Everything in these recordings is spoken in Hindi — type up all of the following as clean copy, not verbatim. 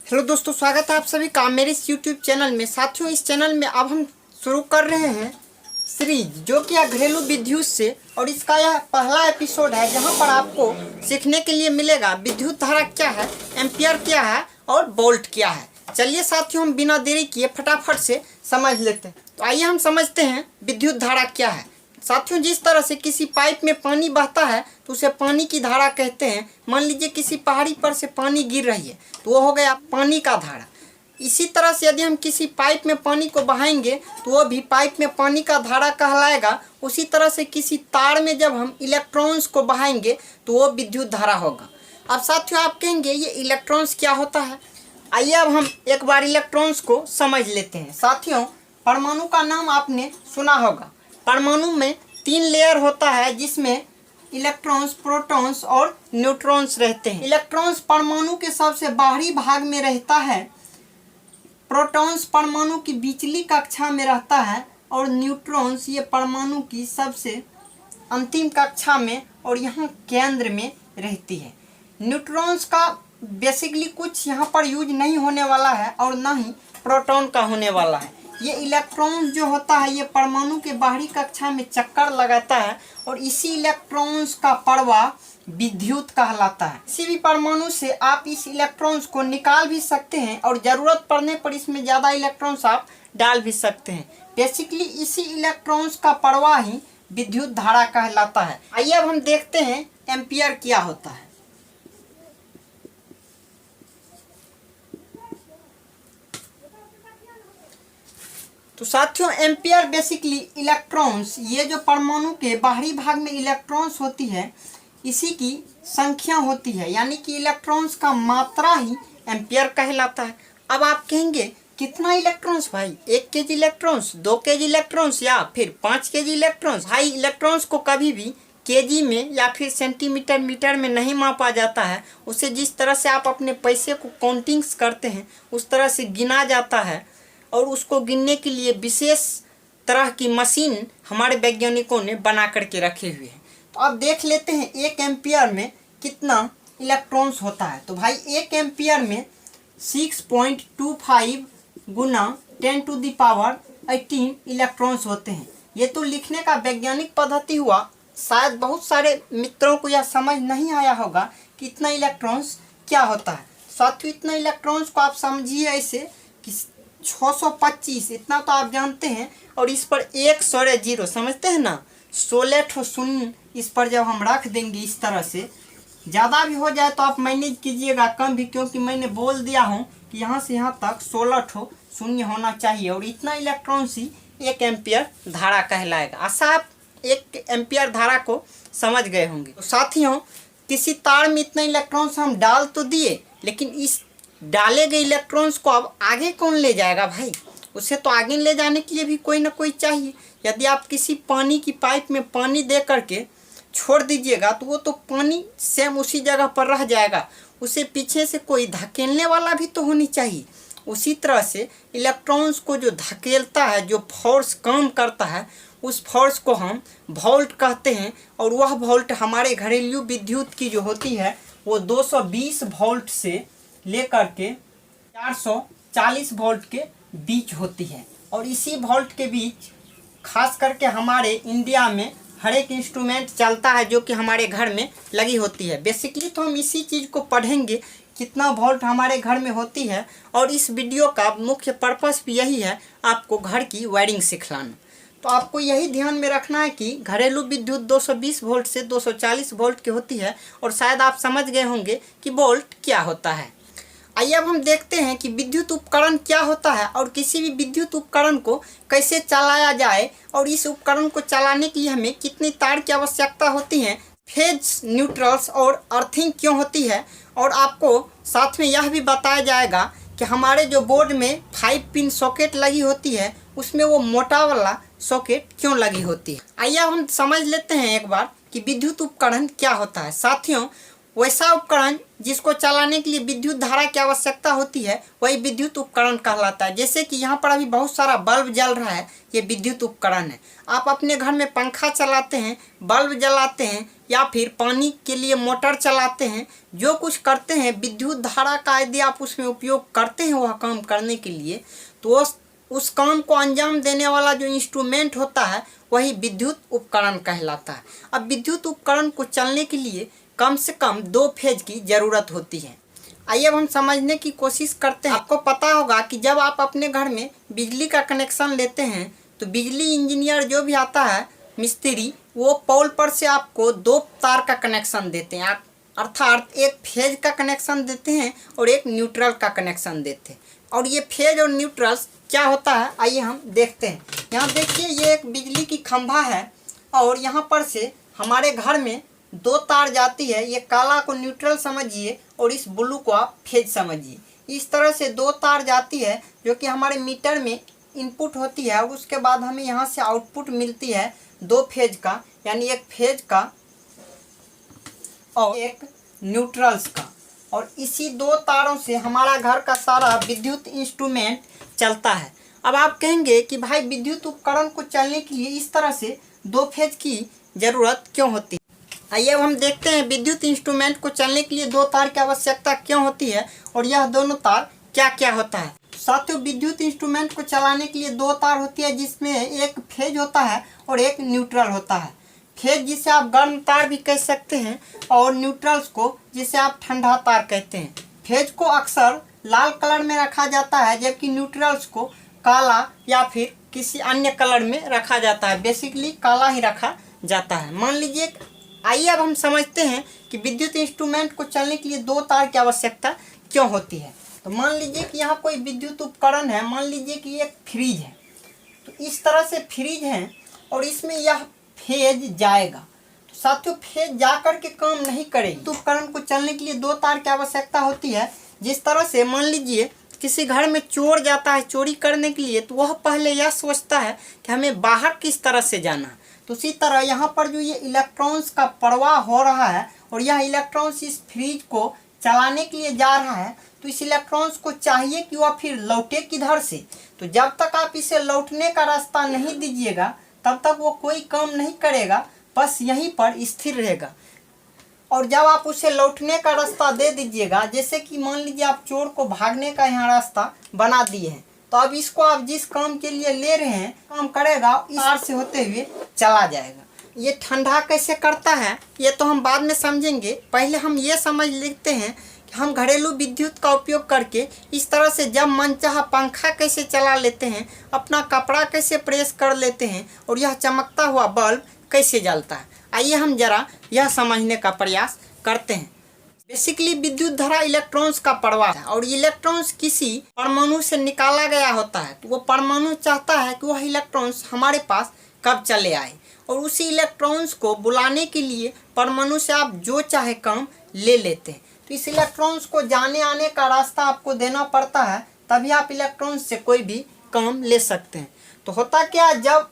हेलो दोस्तों, स्वागत है आप सभी का मेरे इस यूट्यूब चैनल में। साथियों, इस चैनल में अब हम शुरू कर रहे हैं सीरीज जो कि घरेलू विद्युत से, और इसका यह पहला एपिसोड है जहां पर आपको सीखने के लिए मिलेगा विद्युत धारा क्या है, एम्पियर क्या है और वोल्ट क्या है। चलिए साथियों, हम बिना देरी किए फटाफट से समझ लेते हैं। तो आइए हम समझते हैं विद्युत धारा क्या है। साथियों, जिस तरह से किसी पाइप में पानी बहता है तो उसे पानी की धारा कहते हैं। मान लीजिए किसी पहाड़ी पर से पानी गिर रही है तो वो हो गया पानी का धारा। इसी तरह से यदि हम किसी पाइप में पानी को बहाएंगे तो वो भी पाइप में पानी का धारा कहलाएगा। उसी तरह से किसी तार में जब हम इलेक्ट्रॉन्स को बहाएंगे तो वो विद्युत धारा होगा। अब साथियों, आप कहेंगे ये इलेक्ट्रॉन्स क्या होता है। आइए अब हम एक बार इलेक्ट्रॉन्स को समझ लेते हैं। साथियों, परमाणु का नाम आपने सुना होगा। परमाणु में 3 लेयर होता है जिसमें इलेक्ट्रॉन्स, प्रोटॉन्स और न्यूट्रॉन्स रहते हैं। इलेक्ट्रॉन्स परमाणु के सबसे बाहरी भाग में रहता है, प्रोटॉन्स परमाणु की बीचली कक्षा में रहता है और न्यूट्रॉन्स ये परमाणु की सबसे अंतिम कक्षा में और यहाँ केंद्र में रहती है। न्यूट्रॉन्स का बेसिकली कुछ यहाँ पर यूज नहीं होने वाला है और ना ही प्रोटॉन का होने वाला है। ये इलेक्ट्रॉन जो होता है ये परमाणु के बाहरी कक्षा में चक्कर लगाता है और इसी इलेक्ट्रॉन्स का प्रवाह विद्युत कहलाता है। किसी भी परमाणु से आप इस इलेक्ट्रॉन्स को निकाल भी सकते हैं और ज़रूरत पड़ने पर इसमें ज़्यादा इलेक्ट्रॉन्स आप डाल भी सकते हैं। बेसिकली इसी इलेक्ट्रॉन्स का प्रवाह ही विद्युत धारा कहलाता है। आइए अब हम देखते हैं एम्पियर क्या होता है। तो साथियों, एम्पियर बेसिकली इलेक्ट्रॉन्स, ये जो परमाणु के बाहरी भाग में इलेक्ट्रॉन्स होती है इसी की संख्या होती है, यानी कि इलेक्ट्रॉन्स का मात्रा ही एम्पियर कहलाता है। अब आप कहेंगे कितना इलेक्ट्रॉन्स भाई, 1 kg इलेक्ट्रॉन्स, 2 kg इलेक्ट्रॉन्स या फिर 5 kg इलेक्ट्रॉन्स। भाई, इलेक्ट्रॉन्स को कभी भी केजी में या फिर सेंटीमीटर मीटर में नहीं मापा जाता है। उसे जिस तरह से आप अपने पैसे को काउंटिंग्स करते हैं उस तरह से गिना जाता है और उसको गिनने के लिए विशेष तरह की मशीन हमारे वैज्ञानिकों ने बना करके रखे हुए हैं। तो अब देख लेते हैं 1 एम्पियर में कितना इलेक्ट्रॉन्स होता है। तो भाई 1 एम्पियर में 6.25 गुना 10⁻18 इलेक्ट्रॉन्स होते हैं। ये तो लिखने का वैज्ञानिक पद्धति हुआ। शायद बहुत सारे मित्रों को यह समझ नहीं आया होगा कि इतना इलेक्ट्रॉन्स क्या होता है। साथियों, इतना इलेक्ट्रॉन्स को आप समझिए ऐसे कि 625, इतना तो आप जानते हैं, और इस पर 1 सौर्य 0 समझते हैं ना, 16 ठो शून्य इस पर जब हम रख देंगे इस तरह से, ज़्यादा भी हो जाए तो आप मैनेज कीजिएगा, कम भी, क्योंकि मैंने बोल दिया हूँ कि यहाँ से यहाँ तक 16 ठो शून्य होना चाहिए और इतना इलेक्ट्रॉन्स ही 1 एम्पियर धारा कहलाएगा। आशा आप 1 एम्पियर धारा को समझ गए होंगे। तो साथियों, किसी तार में इतना इलेक्ट्रॉन्स हम डाल तो दिए, लेकिन इस डाले गए इलेक्ट्रॉन्स को अब आगे कौन ले जाएगा भाई। उसे तो आगे ले जाने के लिए भी कोई ना कोई चाहिए। यदि आप किसी पानी की पाइप में पानी दे करके छोड़ दीजिएगा तो वो तो पानी सेम उसी जगह पर रह जाएगा, उसे पीछे से कोई धकेलने वाला भी तो होनी चाहिए। उसी तरह से इलेक्ट्रॉन्स को जो धकेलता है, जो फोर्स काम करता है, उस फोर्स को हम वोल्ट कहते हैं। और वह वोल्ट हमारे घरेलू विद्युत की जो होती है वो 220 वोल्ट से लेकर के 440 वोल्ट के बीच होती है। और इसी वोल्ट के बीच खास करके हमारे इंडिया में हर एक इंस्ट्रूमेंट चलता है जो कि हमारे घर में लगी होती है। बेसिकली तो हम इसी चीज़ को पढ़ेंगे, कितना वोल्ट हमारे घर में होती है। और इस वीडियो का मुख्य पर्पस भी यही है, आपको घर की वायरिंग सिखलाना। तो आपको यही ध्यान में रखना है कि घरेलू विद्युत 220 वोल्ट से 240 वोल्ट की होती है। और शायद आप समझ गए होंगे कि वोल्ट क्या होता है। आइए अब हम देखते हैं कि विद्युत उपकरण क्या होता है और किसी भी विद्युत उपकरण को कैसे चलाया जाए और इस उपकरण को चलाने के लिए हमें कितनी तार की आवश्यकता होती है, फेज, न्यूट्रल्स और अर्थिंग क्यों होती है। और आपको साथ में यह भी बताया जाएगा कि हमारे जो बोर्ड में 5 पिन सॉकेट लगी होती है उसमें वो मोटा वाला सॉकेट क्यों लगी होती है। आइए अब हम समझ लेते हैं एक बार कि विद्युत उपकरण क्या होता है। साथियों, वैसा उपकरण जिसको चलाने के लिए विद्युत धारा की आवश्यकता होती है वही विद्युत उपकरण कहलाता है। जैसे कि यहाँ पर अभी बहुत सारा बल्ब जल रहा है, ये विद्युत उपकरण है। आप अपने घर में पंखा चलाते हैं, बल्ब जलाते हैं, या फिर पानी के लिए मोटर चलाते हैं, जो कुछ करते हैं विद्युत धारा का यदि आप उसमें उपयोग करते हैं वह काम करने के लिए, तो उस काम को अंजाम देने वाला जो इंस्ट्रूमेंट होता है वही विद्युत उपकरण कहलाता है। अब विद्युत उपकरण को चलने के लिए कम से कम 2 फेज की ज़रूरत होती है। आइए अब हम समझने की कोशिश करते हैं। आपको पता होगा कि जब आप अपने घर में बिजली का कनेक्शन लेते हैं तो बिजली इंजीनियर जो भी आता है, मिस्त्री, वो पोल पर से आपको 2 तार का कनेक्शन देते हैं, अर्थात एक फेज का कनेक्शन देते हैं और एक न्यूट्रल का कनेक्शन देते हैं। और ये फेज और न्यूट्रल्स क्या होता है आइए हम देखते हैं। यहाँ देखिए ये एक बिजली की खंभा है और यहाँ पर से हमारे घर में 2 तार जाती है। ये काला को न्यूट्रल समझिए और इस ब्लू को आप फेज समझिए। इस तरह से 2 तार जाती है जो कि हमारे मीटर में इनपुट होती है और उसके बाद हमें यहाँ से आउटपुट मिलती है 2 फेज का, यानी एक फेज का और एक न्यूट्रल्स का। और इसी 2 तारों से हमारा घर का सारा विद्युत इंस्ट्रूमेंट चलता है। अब आप कहेंगे कि भाई विद्युत उपकरण को चलने के लिए इस तरह से 2 फेज की ज़रूरत क्यों होती है। आइए अब हम देखते हैं विद्युत इंस्ट्रूमेंट को चलने के लिए 2 तार की आवश्यकता क्यों होती है और यह दोनों तार क्या क्या होता है। साथियों, विद्युत इंस्ट्रूमेंट को चलाने के लिए 2 तार होती है, जिसमें एक फेज होता है और एक न्यूट्रल होता है। फेज जिसे आप गर्म तार भी कह सकते हैं और न्यूट्रल्स को जिसे आप ठंडा तार कहते हैं। फेज को अक्सर लाल कलर में रखा जाता है जबकि न्यूट्रल्स को काला या फिर किसी अन्य कलर में रखा जाता है। बेसिकली काला ही रखा जाता है। मान लीजिए, आइए अब हम समझते हैं कि विद्युत इंस्ट्रूमेंट को चलने के लिए 2 तार की आवश्यकता क्यों होती है। तो मान लीजिए कि यहाँ कोई विद्युत उपकरण है, मान लीजिए कि एक फ्रिज है। तो इस तरह से फ्रिज है और इसमें यह फेज जाएगा। तो साथियों, फेज जाकर के काम नहीं करेगी। तो उपकरण को चलने के लिए 2 तार की आवश्यकता होती है। जिस तरह से मान लीजिए किसी घर में चोर जाता है चोरी करने के लिए, तो वह पहले यह सोचता है कि हमें बाहर किस तरह से जाना है। तो उसी तरह यहाँ पर जो ये इलेक्ट्रॉन्स का प्रवाह हो रहा है और यह इलेक्ट्रॉन्स इस फ्रिज को चलाने के लिए जा रहा है, तो इस इलेक्ट्रॉन्स को चाहिए कि वह फिर लौटे किधर से। तो जब तक आप इसे लौटने का रास्ता नहीं दीजिएगा तब तक वो कोई काम नहीं करेगा, बस यहीं पर स्थिर रहेगा। और जब आप उसे लौटने का रास्ता दे दीजिएगा, जैसे कि मान लीजिए आप चोर को भागने का यहाँ रास्ता बना दिए हैं, तो अब इसको आप जिस काम के लिए ले रहे हैं काम करेगा, इस तार से होते हुए चला जाएगा। ये ठंडा कैसे करता है ये तो हम बाद में समझेंगे। पहले हम ये समझ लेते हैं कि हम घरेलू विद्युत का उपयोग करके इस तरह से जब मनचाहा पंखा कैसे चला लेते हैं, अपना कपड़ा कैसे प्रेस कर लेते हैं और यह चमकता हुआ बल्ब कैसे जलता है। आइए हम जरा यह समझने का प्रयास करते हैं। बेसिकली विद्युत धारा इलेक्ट्रॉन्स का प्रवाह है और इलेक्ट्रॉन्स किसी परमाणु से निकाला गया होता है। तो वो परमाणु चाहता है कि वह इलेक्ट्रॉन्स हमारे पास कब चले आए और उसी इलेक्ट्रॉन्स को बुलाने के लिए परमाणु से आप जो चाहे काम ले लेते हैं। तो इस इलेक्ट्रॉन्स को जाने आने का रास्ता आपको देना पड़ता है, तभी आप इलेक्ट्रॉन्स से कोई भी काम ले सकते हैं। तो होता क्या, जब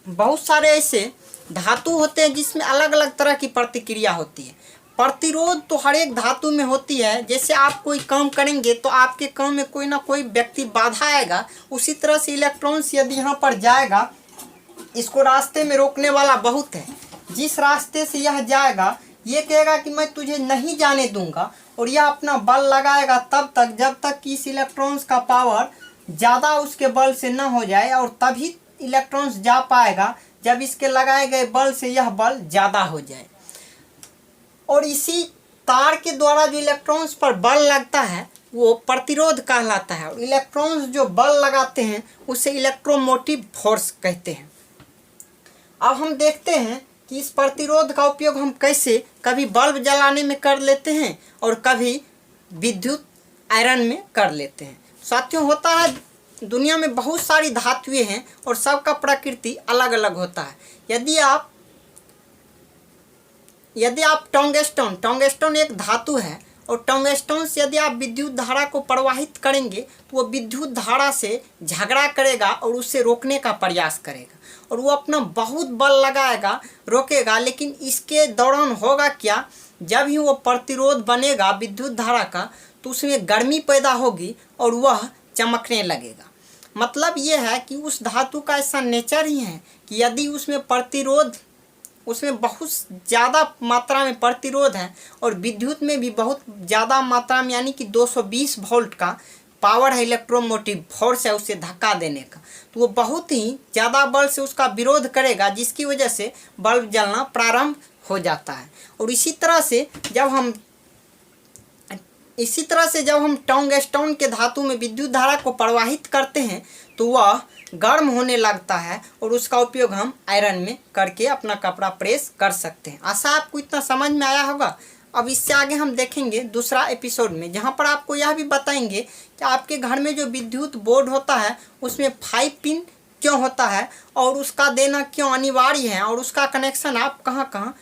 बहुत सारे ऐसे धातु होते हैं जिसमें अलग अलग तरह की प्रतिक्रिया होती है। प्रतिरोध तो हर एक धातु में होती है। जैसे आप कोई काम करेंगे तो आपके काम में कोई ना कोई व्यक्ति बाधा आएगा, उसी तरह से इलेक्ट्रॉन्स यदि यहाँ पर जाएगा, इसको रास्ते में रोकने वाला बहुत है। जिस रास्ते से यह जाएगा ये कहेगा कि मैं तुझे नहीं जाने दूंगा और यह अपना बल लगाएगा तब तक जब तक कि इस इलेक्ट्रॉन्स का पावर ज़्यादा उसके बल से न हो जाए, और तभी इलेक्ट्रॉन्स जा पाएगा जब इसके लगाए गए बल से यह बल ज़्यादा हो जाए। और इसी तार के द्वारा जो इलेक्ट्रॉन्स पर बल लगता है वो प्रतिरोध कहलाता है। और इलेक्ट्रॉन्स जो बल लगाते हैं उसे इलेक्ट्रोमोटिव फोर्स कहते हैं। अब हम देखते हैं कि इस प्रतिरोध का उपयोग हम कैसे कभी बल्ब जलाने में कर लेते हैं और कभी विद्युत आयरन में कर लेते हैं। साथियों, होता है दुनिया में बहुत सारी धातुएं हैं और सबका प्रकृति अलग अलग होता है। यदि आप टंगस्टन एक धातु है और टंगस्टन से यदि आप विद्युत धारा को प्रवाहित करेंगे तो वो विद्युत धारा से झगड़ा करेगा और उससे रोकने का प्रयास करेगा और वो अपना बहुत बल लगाएगा, रोकेगा। लेकिन इसके दौरान होगा क्या, जब ही वो प्रतिरोध बनेगा विद्युत धारा का तो उसमें गर्मी पैदा होगी और वह चमकने लगेगा। मतलब ये है कि उस धातु का ऐसा नेचर ही है कि यदि उसमें प्रतिरोध उसमें बहुत ज़्यादा मात्रा में प्रतिरोध है और विद्युत में भी बहुत ज़्यादा मात्रा में यानी कि 220 वोल्ट का पावर है, इलेक्ट्रोमोटिव फोर्स है उसे धक्का देने का। तो वो बहुत ही ज़्यादा बल से उसका विरोध करेगा, जिसकी वजह से बल्ब जलना प्रारंभ हो जाता है। और इसी तरह से जब हम टंगस्टन के धातु में विद्युत धारा को प्रवाहित करते हैं तो वह गर्म होने लगता है और उसका उपयोग हम आयरन में करके अपना कपड़ा प्रेस कर सकते हैं। आशा आपको इतना समझ में आया होगा। अब इससे आगे हम देखेंगे दूसरा एपिसोड में, जहाँ पर आपको यह भी बताएंगे कि आपके घर में जो विद्युत बोर्ड होता है उसमें 5 पिन क्यों होता है और उसका देना क्यों अनिवार्य है और उसका कनेक्शन आप कहाँ कहाँ